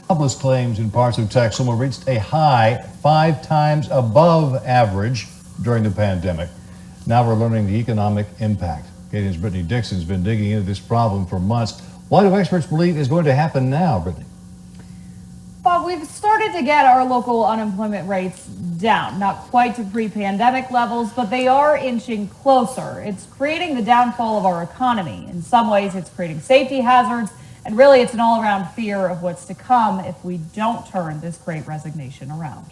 Jobless claims in parts of Texoma reached a high 5 times above average during the pandemic. Now we're learning the economic impact. KTEN's Brittany Dixon's been digging into this problem for months. What do experts believe is going to happen now, Brittany? Bob, we've started to get our local unemployment rates down, not quite to pre-pandemic levels, but they are inching closer. It's creating the downfall of our economy. In some ways, it's creating safety hazards, and really it's an all-around fear of what's to come if we don't turn this great resignation around.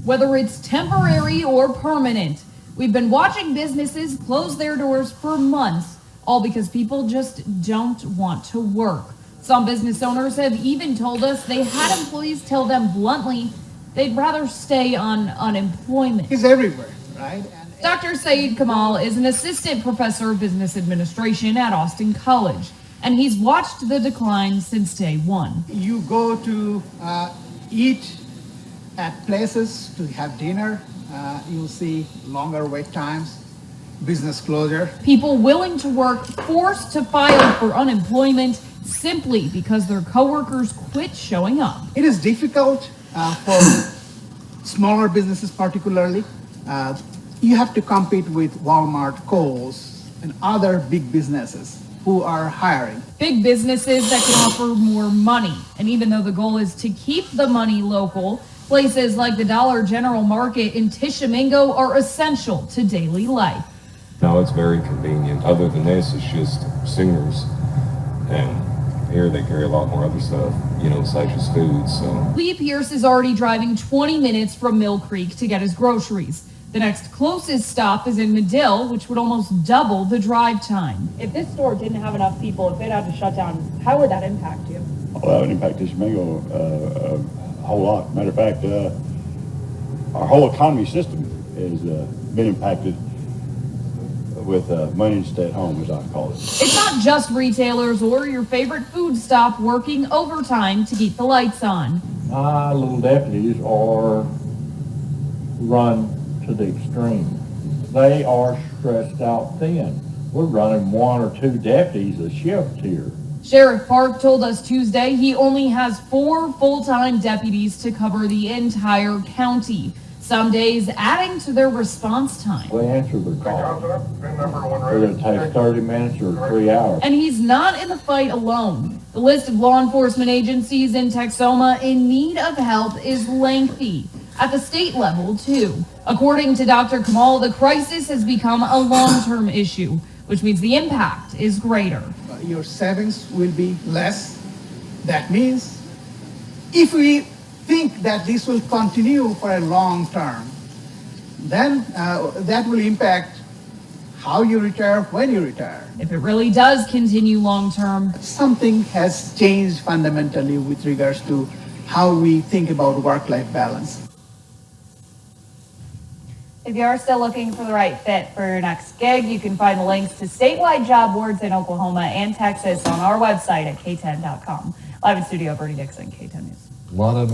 Whether it's temporary or permanent, we've been watching businesses close their doors for months, all because people just don't want to work. Some business owners have even told us they had employees tell them bluntly they'd rather stay on unemployment. It's everywhere, right? Dr. Syed Kamal is an assistant professor of business administration at Austin College, and he's watched the decline since day one. You go to eat at places to have dinner, you'll see longer wait times, business closure. People willing to work forced to file for unemployment simply because their coworkers quit showing up. It is difficult for smaller businesses particularly. You have to compete with Walmart, Kohl's, and other big businesses who are hiring. Big businesses that can offer more money. And even though the goal is to keep the money local, places like the Dollar General Market in Tishomingo are essential to daily life. No, it's very convenient. Other than this, it's just singers. And here they carry a lot more other stuff, such as food, so. Lee Pierce is already driving 20 minutes from Mill Creek to get his groceries. The next closest stop is in Medill, which would almost double the drive time. If this store didn't have enough people, if it had to shut down, how would that impact you? Well, that would impact Tishomingo a whole lot. Matter of fact, our whole economy system has been impacted with money to stay at home, as I call it. It's not just retailers or your favorite food stop working overtime to keep the lights on. My little deputies are run to the extreme. They are stressed out thin. We're running 1 or 2 deputies a shift here. Sheriff Park told us Tuesday he only has 4 full-time deputies to cover the entire county. Some days adding to their response time. They answer their call. They're going to take 30 minutes or 3 hours. And he's not in the fight alone. The list of law enforcement agencies in Texoma in need of help is lengthy. At the state level, too. According to Dr. Kamal, the crisis has become a long-term issue, which means the impact is greater. Your savings will be less. That means if we think that this will continue for a long term, then that will impact how you retire, when you retire. If it really does continue long term, something has changed fundamentally with regards to how we think about work-life balance. If you are still looking for the right fit for your next gig, you can find the links to statewide job boards in Oklahoma and Texas on our website at KTEN.com. Live in studio, Brittany Dixon, KTEN News. A lot of